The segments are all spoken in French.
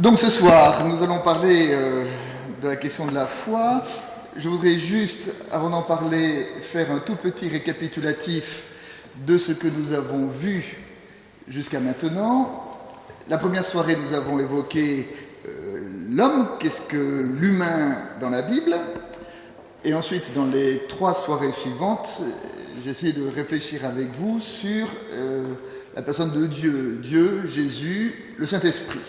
Donc ce soir, nous allons parler de la question de la foi. Je voudrais juste, avant d'en parler, faire un tout petit récapitulatif de ce que nous avons vu jusqu'à maintenant. La première soirée, nous avons évoqué l'homme, qu'est-ce que l'humain dans la Bible. Et ensuite, dans les 3 soirées suivantes, j'ai essayé de réfléchir avec vous sur la personne de Dieu, Dieu, Jésus, le Saint-Esprit.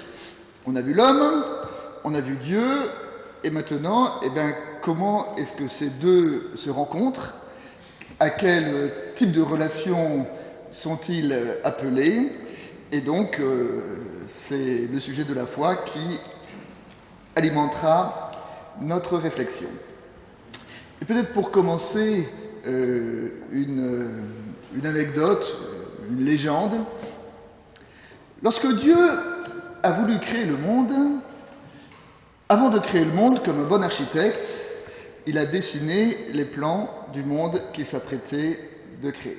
On a vu l'homme, on a vu Dieu, et maintenant, comment est-ce que ces deux se rencontrent? À quel type de relation sont-ils appelés? Et donc, c'est le sujet de la foi qui alimentera notre réflexion. Et peut-être pour commencer, une anecdote, une légende. Lorsque Dieu a voulu créer le monde, avant de créer le monde, comme un bon architecte, il a dessiné les plans du monde qu'il s'apprêtait de créer.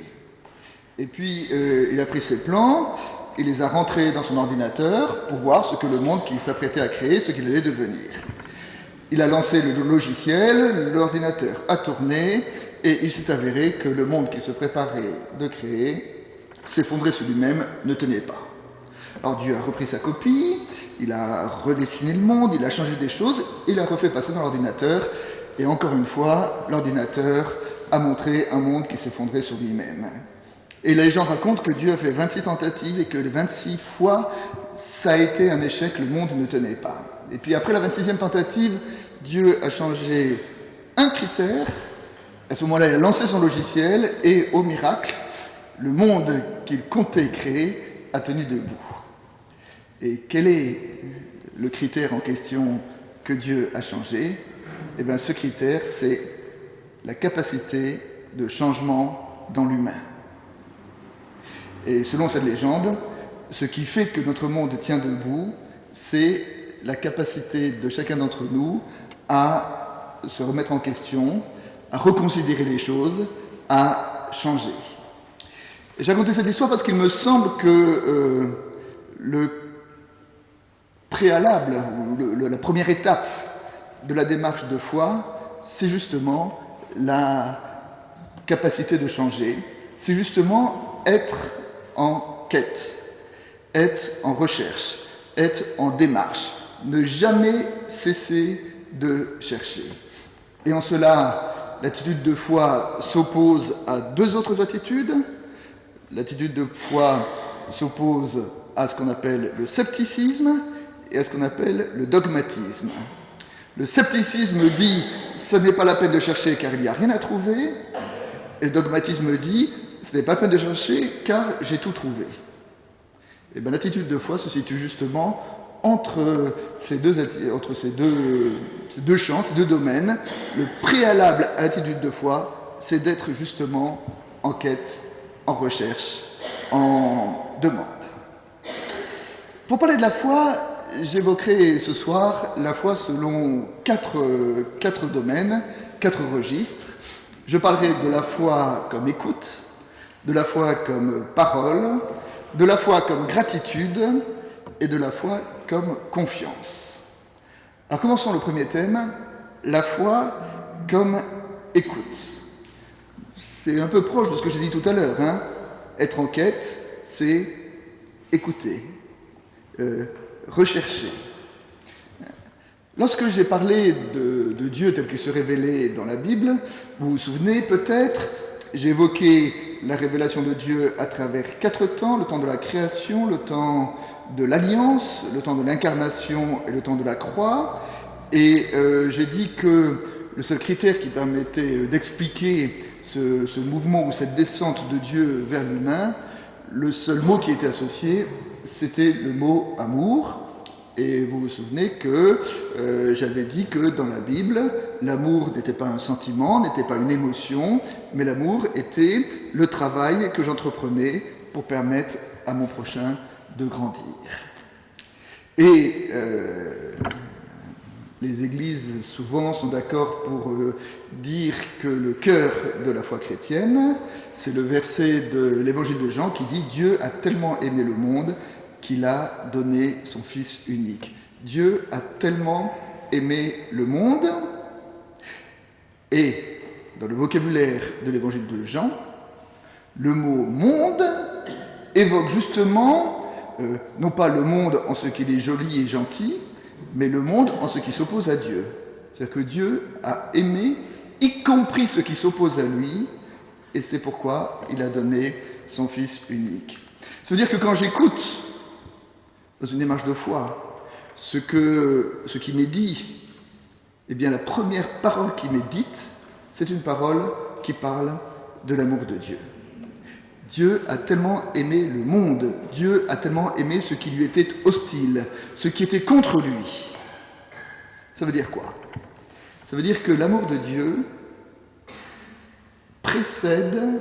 Et puis, il a pris ces plans, il les a rentrés dans son ordinateur pour voir ce que le monde qu'il s'apprêtait à créer, ce qu'il allait devenir. Il a lancé le logiciel, l'ordinateur a tourné, et il s'est avéré que le monde qu'il se préparait de créer s'effondrait sur lui-même, ne tenait pas. Alors Dieu a repris sa copie, il a redessiné le monde, il a changé des choses, il a refait passer dans l'ordinateur, et encore une fois, l'ordinateur a montré un monde qui s'effondrait sur lui-même. Et la légende raconte que Dieu a fait 26 tentatives et que les 26 fois, ça a été un échec, le monde ne tenait pas. Et puis après la 26e tentative, Dieu a changé un critère. À ce moment-là, il a lancé son logiciel et, au miracle, le monde qu'il comptait créer a tenu debout. Et quel est le critère en question que Dieu a changé? Eh bien, ce critère, c'est la capacité de changement dans l'humain. Et selon cette légende, ce qui fait que notre monde tient debout, c'est la capacité de chacun d'entre nous à se remettre en question, à reconsidérer les choses, à changer. Et j'ai raconté cette histoire parce qu'il me semble que le préalable, ou la première étape de la démarche de foi, c'est justement la capacité de changer, c'est justement être en quête, être en recherche, être en démarche, ne jamais cesser de chercher. Et en cela, l'attitude de foi s'oppose à 2 autres attitudes. L'attitude de foi s'oppose à ce qu'on appelle le scepticisme et à ce qu'on appelle le dogmatisme. Le scepticisme dit « ce n'est pas la peine de chercher car il n'y a rien à trouver » et le dogmatisme dit « ce n'est pas la peine de chercher car j'ai tout trouvé ». Et bien l'attitude de foi se situe justement entre ces deux champs, ces 2 domaines. Le préalable à l'attitude de foi, c'est d'être justement en quête, en recherche, en demande. Pour parler de la foi, j'évoquerai ce soir la foi selon 4 domaines, 4 registres. Je parlerai de la foi comme écoute, de la foi comme parole, de la foi comme gratitude et de la foi comme confiance. Alors commençons le premier thème, la foi comme écoute. C'est un peu proche de ce que j'ai dit tout à l'heure. Être en quête, c'est écouter, rechercher. Lorsque j'ai parlé de Dieu tel qu'il se révélait dans la Bible, vous vous souvenez peut-être, j'ai évoqué la révélation de Dieu à travers 4 temps, le temps de la création, le temps de l'alliance, le temps de l'incarnation et le temps de la croix. Et j'ai dit que le seul critère qui permettait d'expliquer ce mouvement ou cette descente de Dieu vers l'humain, le seul mot qui était associé, c'était le mot amour. Et vous vous souvenez que j'avais dit que dans la Bible, l'amour n'était pas un sentiment, n'était pas une émotion, mais l'amour était le travail que j'entreprenais pour permettre à mon prochain de grandir. Et les églises souvent sont d'accord pour dire que le cœur de la foi chrétienne, c'est le verset de l'évangile de Jean qui dit « Dieu a tellement aimé le monde qu'il a donné son Fils unique. Dieu a tellement aimé le monde, et dans le vocabulaire de l'évangile de Jean, le mot « monde » évoque justement, non pas le monde en ce qu'il est joli et gentil, mais le monde en ce qui s'oppose à Dieu. C'est-à-dire que Dieu a aimé, y compris ce qui s'oppose à lui, et c'est pourquoi il a donné son Fils unique. Ça veut dire que quand j'écoute, dans une démarche de foi, ce qui m'est dit, eh bien la première parole qui m'est dite, c'est une parole qui parle de l'amour de Dieu. Dieu a tellement aimé le monde, Dieu a tellement aimé ce qui lui était hostile, ce qui était contre lui. Ça veut dire quoi? Ça veut dire que l'amour de Dieu précède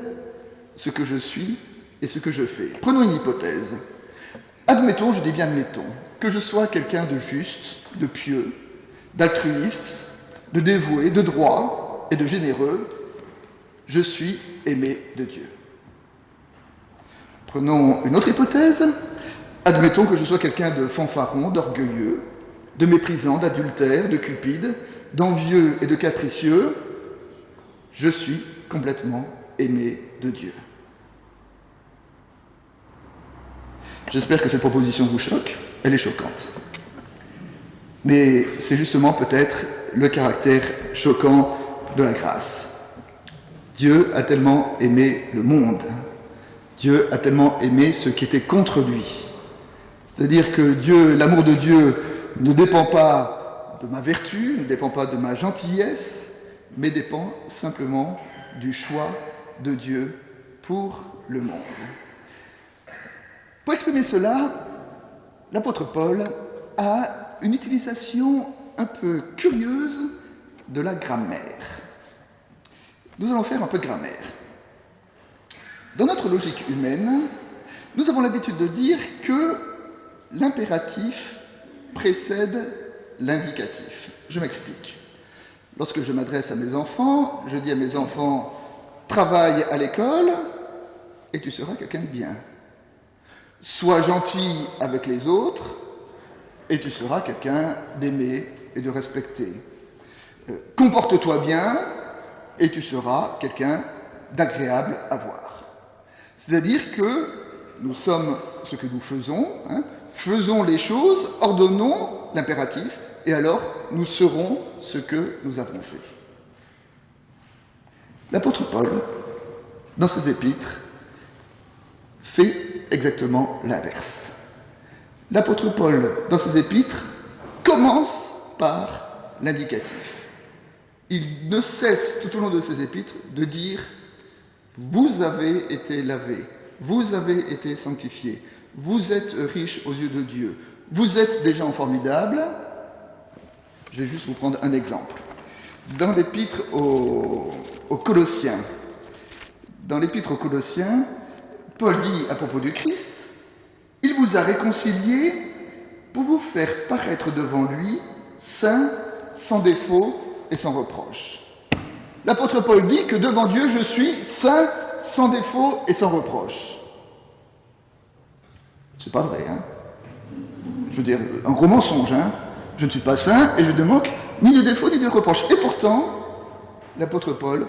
ce que je suis et ce que je fais. Prenons une hypothèse. Admettons, je dis bien admettons, que je sois quelqu'un de juste, de pieux, d'altruiste, de dévoué, de droit et de généreux. Je suis aimé de Dieu. Prenons une autre hypothèse. Admettons que je sois quelqu'un de fanfaron, d'orgueilleux, de méprisant, d'adultère, de cupide, d'envieux et de capricieux. Je suis complètement aimé de Dieu. J'espère que cette proposition vous choque. Elle est choquante. Mais c'est justement peut-être le caractère choquant de la grâce. Dieu a tellement aimé le monde. Dieu a tellement aimé ce qui était contre lui. C'est-à-dire que Dieu, l'amour de Dieu ne dépend pas de ma vertu, ne dépend pas de ma gentillesse, mais dépend simplement du choix de Dieu pour le monde. Pour exprimer cela, l'apôtre Paul a une utilisation un peu curieuse de la grammaire. Nous allons faire un peu de grammaire. Dans notre logique humaine, nous avons l'habitude de dire que l'impératif précède l'indicatif. Je m'explique. Lorsque je m'adresse à mes enfants, je dis à mes enfants « travaille à l'école et tu seras quelqu'un de bien ». Sois gentil avec les autres et tu seras quelqu'un d'aimé et de respecté. Comporte-toi bien et tu seras quelqu'un d'agréable à voir. C'est-à-dire que nous sommes ce que nous faisons, faisons les choses, ordonnons l'impératif, et alors nous serons ce que nous avons fait. L'apôtre Paul, dans ses épîtres, fait exactement l'inverse. L'apôtre Paul, dans ses épîtres, commence par l'indicatif. Il ne cesse tout au long de ses épîtres de dire « Vous avez été lavés, vous avez été sanctifiés, vous êtes riches aux yeux de Dieu, vous êtes des gens formidables. » Je vais juste vous prendre un exemple. Dans l'épître aux Colossiens, Paul dit à propos du Christ, « Il vous a réconciliés pour vous faire paraître devant lui saint, sans défaut et sans reproche. » L'apôtre Paul dit que devant Dieu, je suis saint, sans défaut et sans reproche. C'est pas vrai, hein? Je veux dire, un gros mensonge, hein? Je ne suis pas saint et je ne manque ni de défaut ni de reproche. Et pourtant, l'apôtre Paul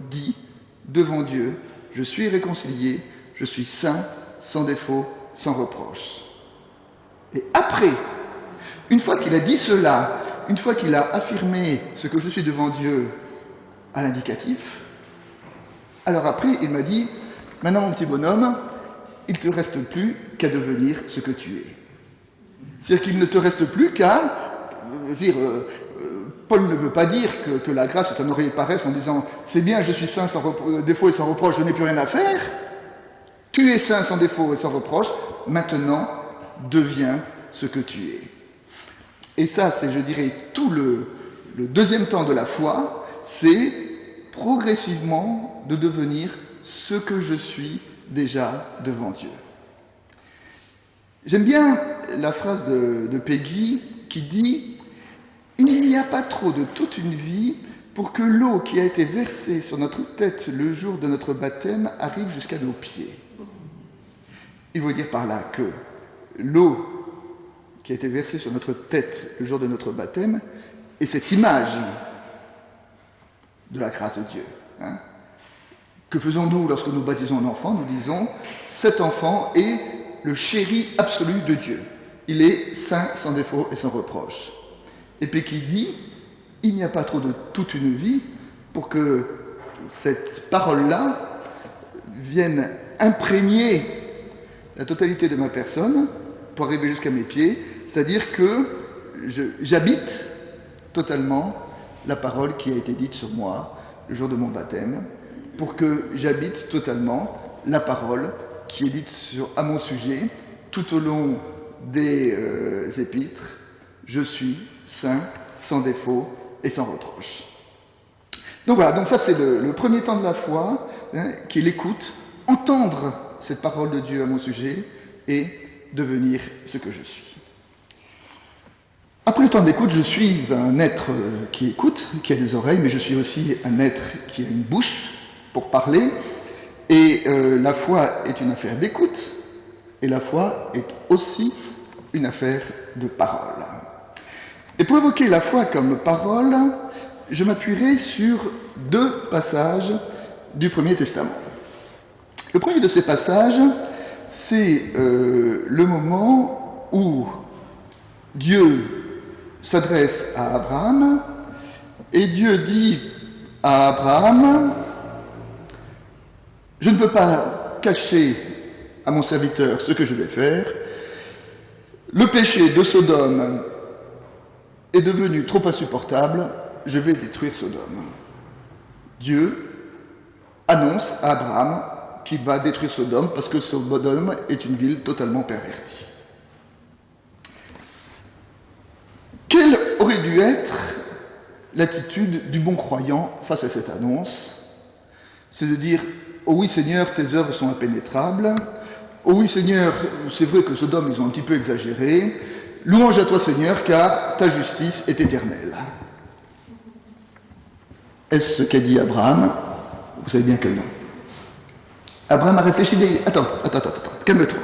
dit, devant Dieu, je suis réconcilié, je suis saint, sans défaut, sans reproche. Et après, une fois qu'il a dit cela, une fois qu'il a affirmé ce que je suis devant Dieu à l'indicatif, alors après, il m'a dit, maintenant mon petit bonhomme, il ne te reste plus qu'à devenir ce que tu es. C'est-à-dire qu'il ne te reste plus qu'à... Paul ne veut pas dire que la grâce est un oreiller de paresse en disant « c'est bien, je suis saint sans défaut et sans reproche, je n'ai plus rien à faire. Tu es saint sans défaut et sans reproche, maintenant deviens ce que tu es. » Et ça, c'est, je dirais, tout le deuxième temps de la foi, c'est progressivement de devenir ce que je suis déjà devant Dieu. J'aime bien la phrase de Peggy qui dit « Il n'y a pas trop de toute une vie pour que l'eau qui a été versée sur notre tête le jour de notre baptême arrive jusqu'à nos pieds. » Il veut dire par là que l'eau qui qui a été versé sur notre tête le jour de notre baptême est cette image de la grâce de Dieu. Hein. Que faisons-nous lorsque nous baptisons un enfant? Nous disons, cet enfant est le chéri absolu de Dieu. Il est saint, sans défaut et sans reproche. Et puis qui dit, il n'y a pas trop de toute une vie pour que cette parole-là vienne imprégner la totalité de ma personne pour arriver jusqu'à mes pieds, c'est-à-dire que j'habite totalement la parole qui a été dite sur moi le jour de mon baptême, pour que j'habite totalement la parole qui est dite à mon sujet tout au long des épîtres. Je suis saint, sans défaut et sans reproche. Donc voilà, donc ça c'est le premier temps de la foi, hein, qui est l'écoute, entendre cette parole de Dieu à mon sujet et devenir ce que je suis. Après le temps d'écoute, je suis un être qui écoute, qui a des oreilles, mais je suis aussi un être qui a une bouche pour parler. Et la foi est une affaire d'écoute, et la foi est aussi une affaire de parole. Et pour évoquer la foi comme parole, je m'appuierai sur 2 passages du Premier Testament. Le premier de ces passages, c'est le moment où Dieu s'adresse à Abraham, et Dieu dit à Abraham, je ne peux pas cacher à mon serviteur ce que je vais faire. Le péché de Sodome est devenu trop insupportable, je vais détruire Sodome. Dieu annonce à Abraham qu'il va détruire Sodome parce que Sodome est une ville totalement pervertie. Quelle aurait dû être l'attitude du bon croyant face à cette annonce? C'est de dire, oh oui Seigneur, tes œuvres sont impénétrables. Oh oui Seigneur, c'est vrai que Sodome, ils ont un petit peu exagéré. Louange à toi Seigneur, car ta justice est éternelle. Est-ce ce qu'a dit Abraham? Vous savez bien que non. Abraham a réfléchi, attends, calme-toi.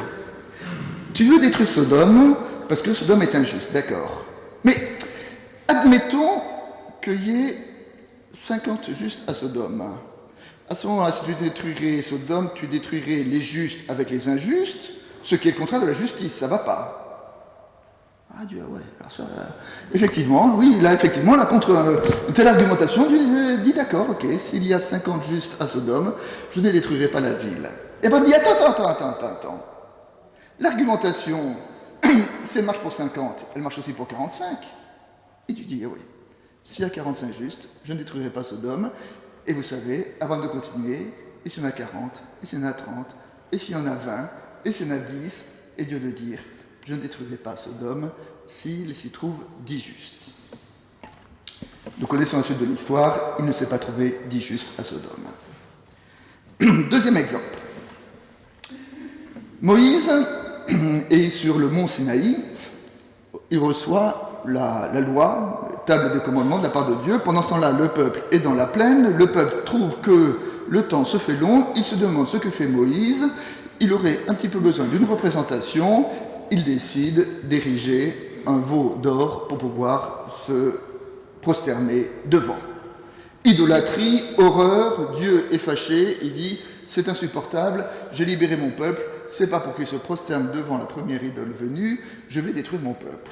Tu veux détruire Sodome parce que Sodome est injuste, d'accord. Mais admettons qu'il y ait 50 justes à Sodome. À ce moment-là, si tu détruirais Sodome, tu détruirais les justes avec les injustes, ce qui est le contraire de la justice, ça va pas. Ah Dieu, ouais, alors ça... Effectivement, oui, là, effectivement, là, contre une telle argumentation, Dieu dit d'accord, ok, s'il y a 50 justes à Sodome, je ne détruirai pas la ville. Et ben, il dit, attends. L'argumentation, si elle marche pour 50, elle marche aussi pour 45. Et tu dis, oui, s'il y a 45 justes, je ne détruirai pas Sodome. Et vous savez, avant de continuer, et s'il y en a 40, et s'il y en a 30, et s'il y en a 20, et s'il y en a 10, et Dieu de dire, je ne détruirai pas Sodome s'il s'y trouve 10 justes. Nous connaissons la suite de l'histoire, il ne s'est pas trouvé 10 justes à Sodome. Deuxième exemple. Moïse est sur le mont Sinaï, il reçoit la loi, table des commandements de la part de Dieu. Pendant ce temps-là, le peuple est dans la plaine, le peuple trouve que le temps se fait long, il se demande ce que fait Moïse, il aurait un petit peu besoin d'une représentation, il décide d'ériger un veau d'or pour pouvoir se prosterner devant. Idolâtrie, horreur, Dieu est fâché, il dit « c'est insupportable, j'ai libéré mon peuple, c'est pas pour qu'il se prosterne devant la première idole venue, je vais détruire mon peuple ».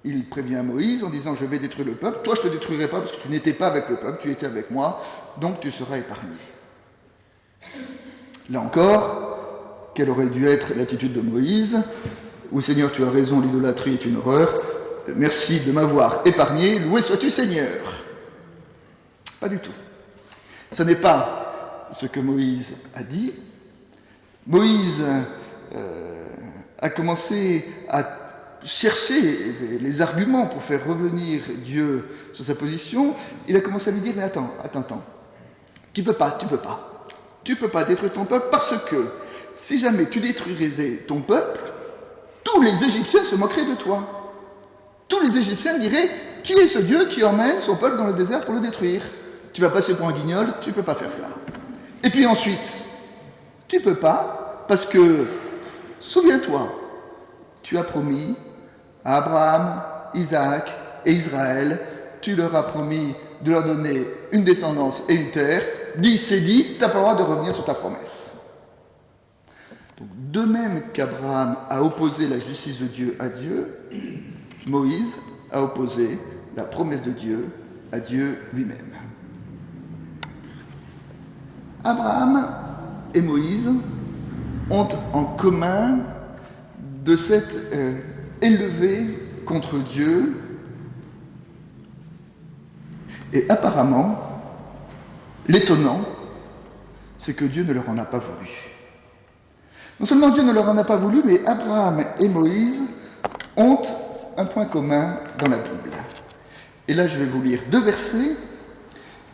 Il prévient Moïse en disant « je vais détruire le peuple, toi je te détruirai pas parce que tu n'étais pas avec le peuple, tu étais avec moi, donc tu seras épargné ». Là encore, quelle aurait dû être l'attitude de Moïse? « Oui Seigneur, tu as raison, l'idolâtrie est une horreur, merci de m'avoir épargné, loué sois-tu Seigneur ». Pas du tout. Ce n'est pas ce que Moïse a dit. Moïse a commencé à chercher les arguments pour faire revenir Dieu sur sa position. Il a commencé à lui dire, mais attends, tu peux pas détruire ton peuple parce que si jamais tu détruirais ton peuple, tous les Égyptiens se moqueraient de toi. Tous les Égyptiens diraient, qui est ce Dieu qui emmène son peuple dans le désert pour le détruire? Tu vas passer pour un guignol, tu ne peux pas faire ça. Et puis ensuite, tu ne peux pas, parce que, souviens-toi, tu as promis à Abraham, Isaac et Israël, tu leur as promis de leur donner une descendance et une terre. Dis, c'est dit, tu n'as pas le droit de revenir sur ta promesse. Donc, de même qu'Abraham a opposé la justice de Dieu à Dieu, Moïse a opposé la promesse de Dieu à Dieu lui-même. Abraham et Moïse ont en commun de s'être élevés contre Dieu, et apparemment, l'étonnant, c'est que Dieu ne leur en a pas voulu. Non seulement Dieu ne leur en a pas voulu, mais Abraham et Moïse ont un point commun dans la Bible. Et là, je vais vous lire 2 versets.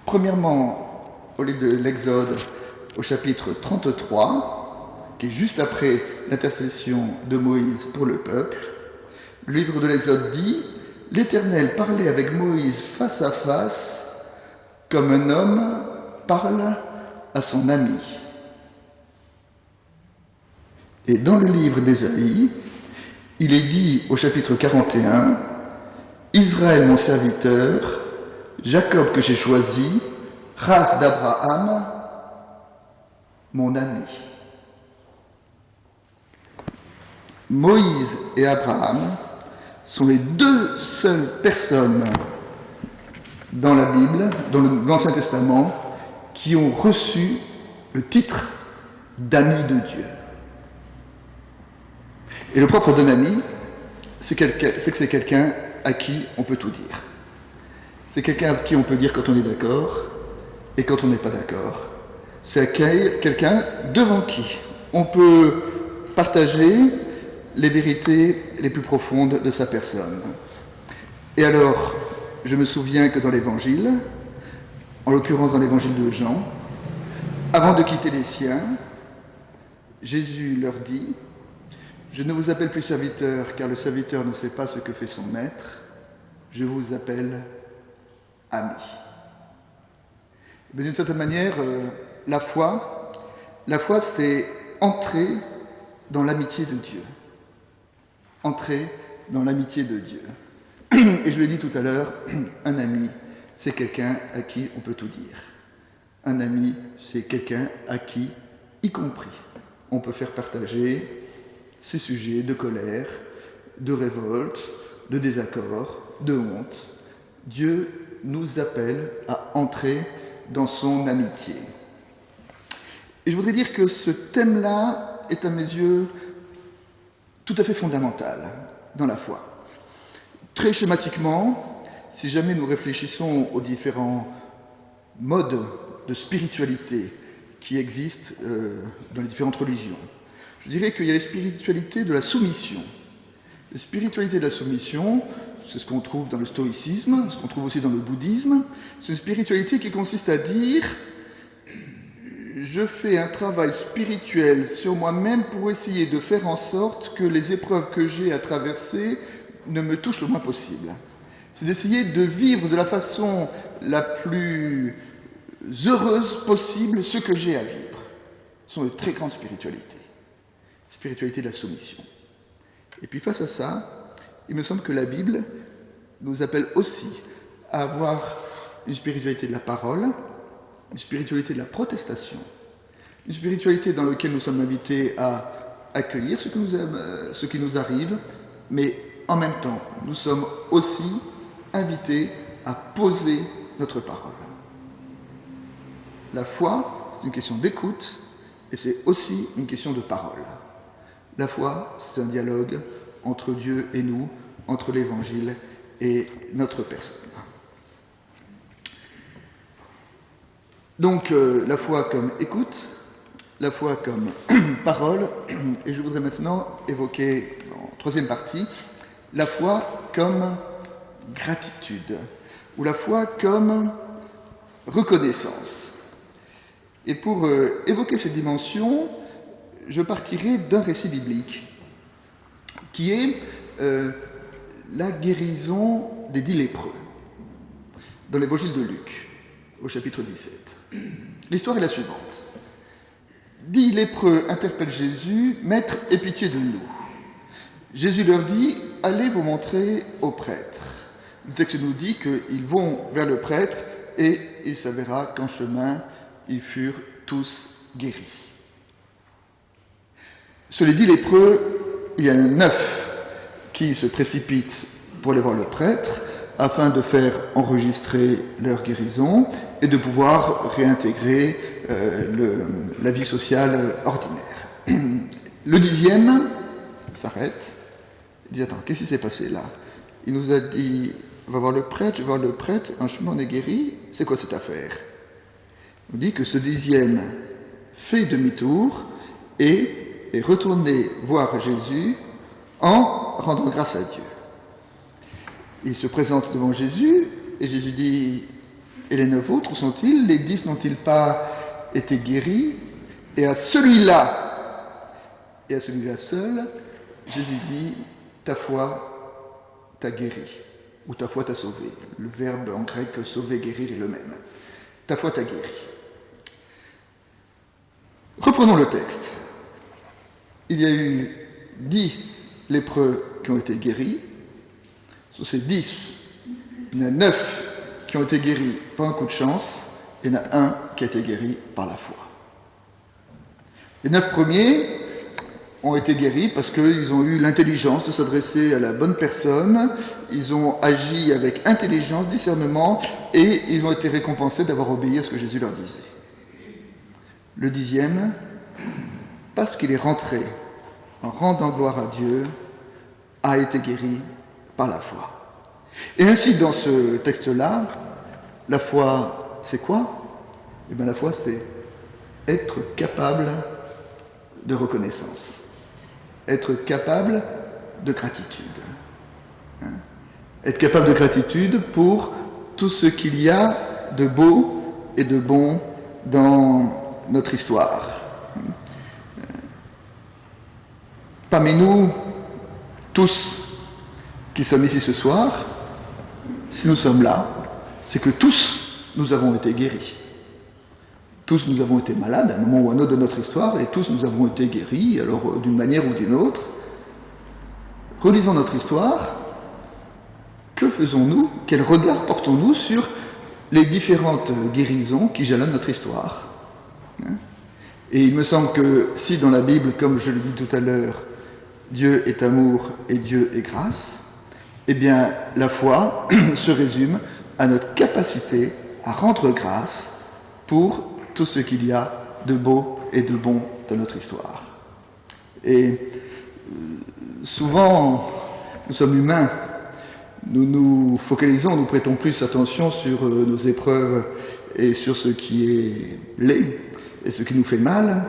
Premièrement, au livre de l'Exode, au chapitre 33, qui est juste après l'intercession de Moïse pour le peuple. Le livre de l'Exode dit « L'Éternel parlait avec Moïse face à face, comme un homme parle à son ami. » Et dans le livre d'Ésaïe, il est dit au chapitre 41, « Israël mon serviteur, Jacob que j'ai choisi, race d'Abraham, mon ami. » Moïse et Abraham sont les 2 seules personnes dans la Bible, dans l'Ancien Testament, qui ont reçu le titre d'ami de Dieu. Et le propre d'un ami, c'est que c'est quelqu'un à qui on peut tout dire. C'est quelqu'un à qui on peut dire quand on est d'accord et quand on n'est pas d'accord. C'est quelqu'un devant qui on peut partager les vérités les plus profondes de sa personne. Et alors, je me souviens que dans l'Évangile, en l'occurrence dans l'Évangile de Jean, avant de quitter les siens, Jésus leur dit « Je ne vous appelle plus serviteur, car le serviteur ne sait pas ce que fait son maître. Je vous appelle ami. » Mais d'une certaine manière, la foi, c'est entrer dans l'amitié de Dieu. Entrer dans l'amitié de Dieu. Et je l'ai dit tout à l'heure, un ami, c'est quelqu'un à qui on peut tout dire. Un ami, c'est quelqu'un à qui, y compris, on peut faire partager ces sujets de colère, de révolte, de désaccord, de honte. Dieu nous appelle à entrer dans son amitié. Et je voudrais dire que ce thème-là est à mes yeux tout à fait fondamental dans la foi. Très schématiquement, si jamais nous réfléchissons aux différents modes de spiritualité qui existent dans les différentes religions, je dirais qu'il y a les spiritualités de la soumission. Les spiritualités de la soumission, c'est ce qu'on trouve dans le stoïcisme, ce qu'on trouve aussi dans le bouddhisme. C'est une spiritualité qui consiste à dire « je fais un travail spirituel sur moi-même pour essayer de faire en sorte que les épreuves que j'ai à traverser ne me touchent le moins possible ». C'est d'essayer de vivre de la façon la plus heureuse possible ce que j'ai à vivre. Ce sont de très grandes spiritualités. Spiritualité de la soumission. Et puis face à ça, il me semble que la Bible nous appelle aussi à avoir une spiritualité de la parole, une spiritualité de la protestation, une spiritualité dans laquelle nous sommes invités à accueillir ce qui nous arrive, mais en même temps, nous sommes aussi invités à poser notre parole. La foi, c'est une question d'écoute, et c'est aussi une question de parole. La foi, c'est un dialogue entre Dieu et nous, entre l'Évangile et notre personne. Donc, la foi comme écoute, la foi comme parole, et je voudrais maintenant évoquer, en troisième partie, la foi comme gratitude, ou la foi comme reconnaissance. Et pour évoquer cette dimension, je partirai d'un récit biblique, qui est la guérison des 10 lépreux, dans l'évangile de Luc, au chapitre 17. L'histoire est la suivante. 10 lépreux interpellent Jésus, « Maître, aie pitié de nous. » Jésus leur dit « Allez vous montrer au prêtre ». Le texte nous dit qu'ils vont vers le prêtre et il s'avéra qu'en chemin, ils furent tous guéris. Cela dit, lépreux, il y en a 9 qui se précipitent pour aller voir le prêtre afin de faire enregistrer leur guérison et de pouvoir réintégrer la vie sociale ordinaire. Le 10e s'arrête, il dit « Attends, qu'est-ce qui s'est passé là ?» Il nous a dit « Va voir le prêtre, je vais voir le prêtre, en chemin on est guéri, c'est quoi cette affaire ?» Il nous dit que ce 10e fait demi-tour et est retourné voir Jésus en rendant grâce à Dieu. Il se présente devant Jésus et Jésus dit « Et les 9 autres, où sont-ils? Les 10 n'ont-ils pas été guéris? » Et à celui-là seul, Jésus dit « Ta foi t'a guéri » ou « Ta foi t'a sauvé ». Le verbe en grec « sauver »,« guérir » est le même. « Ta foi t'a guéri ». Reprenons le texte. Il y a eu 10 lépreux qui ont été guéris. Sur ces 10, il y en a 9 qui ont été guéris par un coup de chance, et il y en a un qui a été guéri par la foi. Les 9 premiers ont été guéris parce qu'ils ont eu l'intelligence de s'adresser à la bonne personne, ils ont agi avec intelligence, discernement, et ils ont été récompensés d'avoir obéi à ce que Jésus leur disait. Le 10e, parce qu'il est rentré en rendant gloire à Dieu, a été guéri par la foi. Et ainsi, dans ce texte-là, la foi, c'est quoi? Eh bien, la foi, c'est être capable de reconnaissance, être capable de gratitude. Être capable de gratitude pour tout ce qu'il y a de beau et de bon dans notre histoire. Parmi nous, tous qui sommes ici ce soir, si nous sommes là, c'est que tous nous avons été guéris. Tous nous avons été malades à un moment ou à un autre de notre histoire, et tous nous avons été guéris, alors d'une manière ou d'une autre. Relisons notre histoire. Que faisons-nous? Quel regard portons-nous sur les différentes guérisons qui jalonnent notre histoire? Et il me semble que si dans la Bible, comme je le dis tout à l'heure, Dieu est amour et Dieu est grâce, eh bien la foi se résume à notre capacité à rendre grâce pour tout ce qu'il y a de beau et de bon dans notre histoire. Et souvent, nous sommes humains, nous nous focalisons, nous prêtons plus attention sur nos épreuves et sur ce qui est laid et ce qui nous fait mal,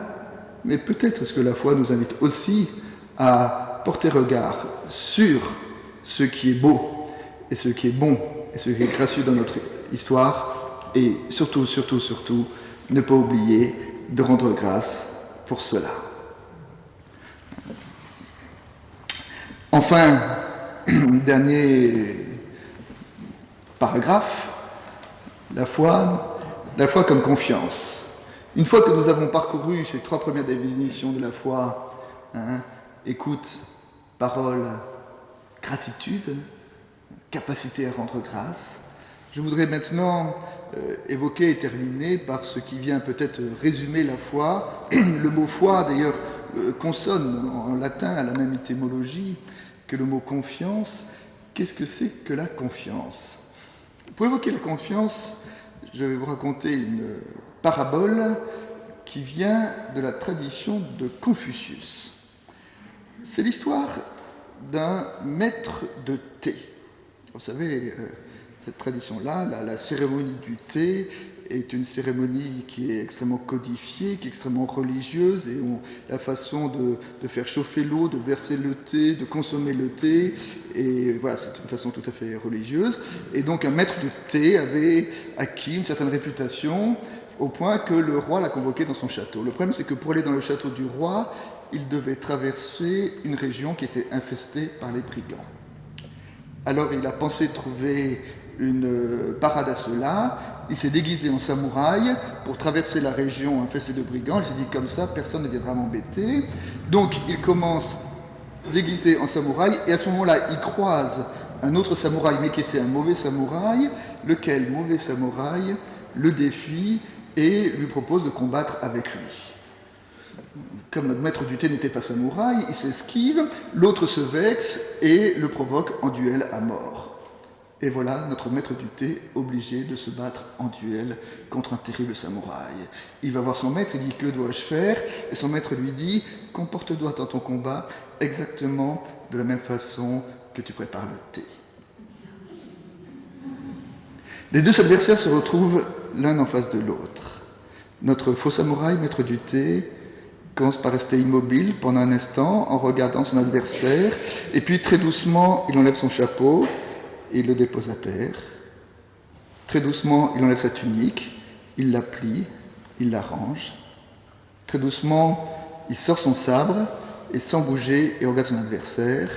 mais peut-être est-ce que la foi nous invite aussi à porter regard sur ce qui est beau et ce qui est bon et ce qui est gracieux dans notre histoire, et surtout, ne pas oublier de rendre grâce pour cela. Enfin, dernier paragraphe, la foi comme confiance. Une fois que nous avons parcouru ces 3 premières définitions de la foi, écoute, parole, gratitude, capacité à rendre grâce, je voudrais maintenant évoquer et terminer par ce qui vient peut-être résumer la foi. Le mot foi, d'ailleurs, consonne en latin à la même étymologie que le mot confiance. Qu'est-ce que c'est que la confiance? Pour évoquer la confiance, je vais vous raconter une parabole qui vient de la tradition de Confucius. C'est l'histoire d'un maître de thé. Vous savez, cette tradition-là, la cérémonie du thé est une cérémonie qui est extrêmement codifiée, qui est extrêmement religieuse, et la façon de faire chauffer l'eau, de verser le thé, de consommer le thé, et voilà, c'est une façon tout à fait religieuse. Et donc un maître de thé avait acquis une certaine réputation au point que le roi l'a convoqué dans son château. Le problème, c'est que pour aller dans le château du roi, il devait traverser une région qui était infestée par les brigands. Alors il a pensé trouver une parade à cela, il s'est déguisé en samouraï pour traverser la région infestée de brigands, il s'est dit comme ça, personne ne viendra m'embêter. Donc il commence déguisé en samouraï, et à ce moment-là, il croise un autre samouraï, mais qui était un mauvais samouraï, lequel mauvais samouraï le défie et lui propose de combattre avec lui. Comme notre maître du thé n'était pas samouraï, il s'esquive, l'autre se vexe et le provoque en duel à mort. Et voilà notre maître du thé obligé de se battre en duel contre un terrible samouraï. Il va voir son maître, il dit « Que dois-je faire ?» Et son maître lui dit « Comporte-toi dans ton combat exactement de la même façon que tu prépares le thé. » Les deux adversaires se retrouvent l'un en face de l'autre. Notre faux samouraï, maître du thé, commence par rester immobile pendant un instant en regardant son adversaire, et puis très doucement, il enlève son chapeau et il le dépose à terre. Très doucement, il enlève sa tunique, il la plie, il la range. Très doucement, il sort son sabre et sans bouger, il regarde son adversaire.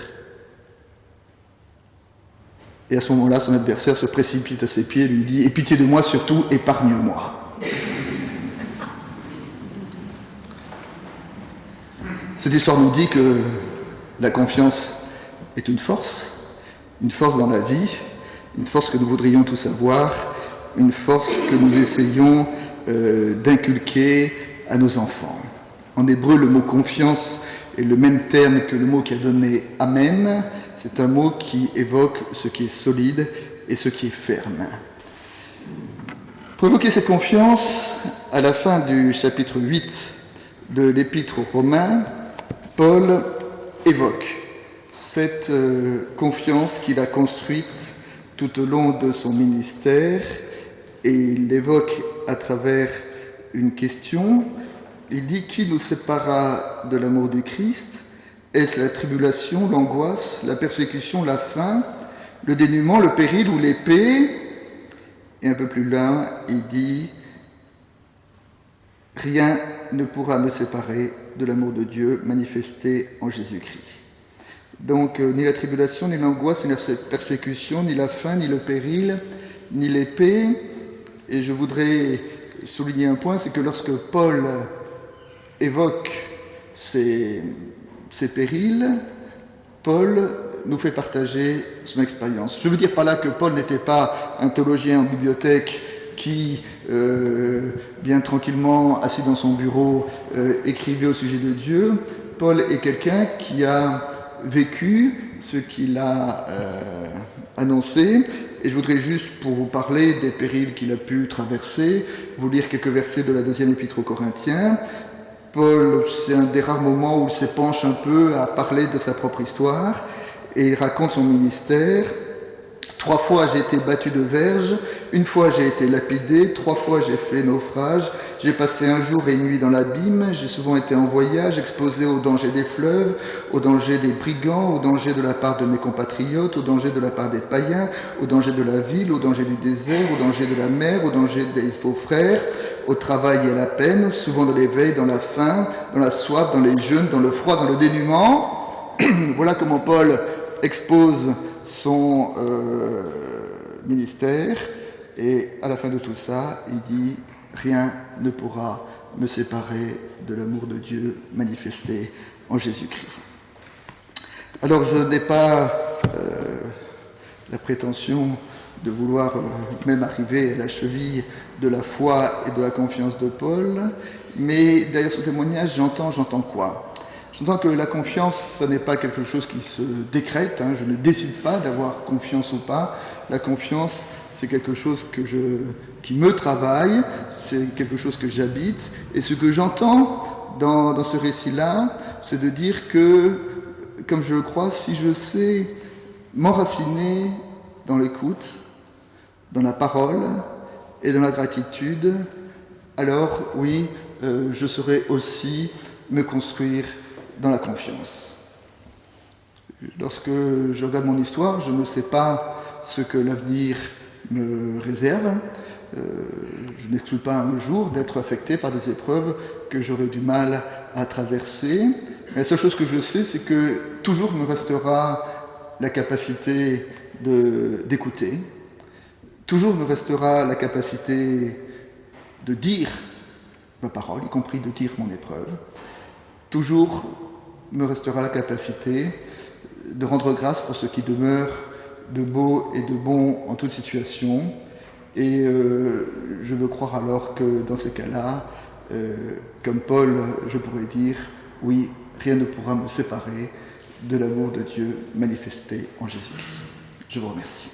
Et à ce moment-là, son adversaire se précipite à ses pieds et lui dit « Aie pitié de moi, surtout, épargne-moi ». Cette histoire nous dit que la confiance est une force dans la vie, une force que nous voudrions tous avoir, une force que nous essayons d'inculquer à nos enfants. En hébreu, le mot confiance est le même terme que le mot qui a donné Amen. C'est un mot qui évoque ce qui est solide et ce qui est ferme. Pour évoquer cette confiance, à la fin du chapitre 8 de l'Épître aux Romains, Paul évoque cette confiance qu'il a construite tout au long de son ministère, et il l'évoque à travers une question. Il dit « Qui nous séparera de l'amour du Christ ? Est-ce la tribulation, l'angoisse, la persécution, la faim, le dénuement, le péril ou l'épée ?» Et un peu plus loin, il dit « Rien ne pourra me séparer de l'amour de Dieu manifesté en Jésus-Christ. » Donc, ni la tribulation, ni l'angoisse, ni la persécution, ni la faim, ni le péril, ni l'épée. Et je voudrais souligner un point, c'est que lorsque Paul évoque ces périls, Paul nous fait partager son expérience. Je veux dire par là que Paul n'était pas un théologien en bibliothèque qui, bien tranquillement, assis dans son bureau, écrivait au sujet de Dieu. Paul est quelqu'un qui a vécu ce qu'il a annoncé. Et je voudrais juste, pour vous parler des périls qu'il a pu traverser, vous lire quelques versets de la deuxième épître aux Corinthiens. Paul, c'est un des rares moments où il s'épanche un peu à parler de sa propre histoire, et il raconte son ministère. 3 fois j'ai été battu de verge, 1 fois j'ai été lapidé, 3 fois j'ai fait naufrage, j'ai passé 1 jour et une nuit dans l'abîme, j'ai souvent été en voyage, exposé aux dangers des fleuves, aux dangers des brigands, aux dangers de la part de mes compatriotes, aux dangers de la part des païens, aux dangers de la ville, aux dangers du désert, aux dangers de la mer, aux dangers des faux frères, au travail et à la peine, souvent dans l'éveil, dans la faim, dans la soif, dans les jeûnes, dans le froid, dans le dénuement. Voilà comment Paul expose son ministère, et à la fin de tout ça, il dit « Rien ne pourra me séparer de l'amour de Dieu manifesté en Jésus-Christ. » Alors je n'ai pas la prétention de vouloir même arriver à la cheville de la foi et de la confiance de Paul, mais derrière ce témoignage, j'entends quoi ? J'entends que la confiance, ce n'est pas quelque chose qui se décrète, je ne décide pas d'avoir confiance ou pas. La confiance, c'est quelque chose qui me travaille, c'est quelque chose que j'habite. Et ce que j'entends dans ce récit-là, c'est de dire que, comme je le crois, si je sais m'enraciner dans l'écoute, dans la parole et dans la gratitude, alors oui, je saurai aussi me construire dans la confiance. Lorsque je regarde mon histoire, je ne sais pas ce que l'avenir me réserve. Je n'exclus pas un jour d'être affecté par des épreuves que j'aurai du mal à traverser. Mais la seule chose que je sais, c'est que toujours me restera la capacité d'écouter. Toujours me restera la capacité de dire ma parole, y compris de dire mon épreuve. Toujours me restera la capacité de rendre grâce pour ce qui demeure de beau et de bon en toute situation. Et je veux croire alors que dans ces cas-là, comme Paul, je pourrais dire, oui, rien ne pourra me séparer de l'amour de Dieu manifesté en Jésus-Christ. Je vous remercie.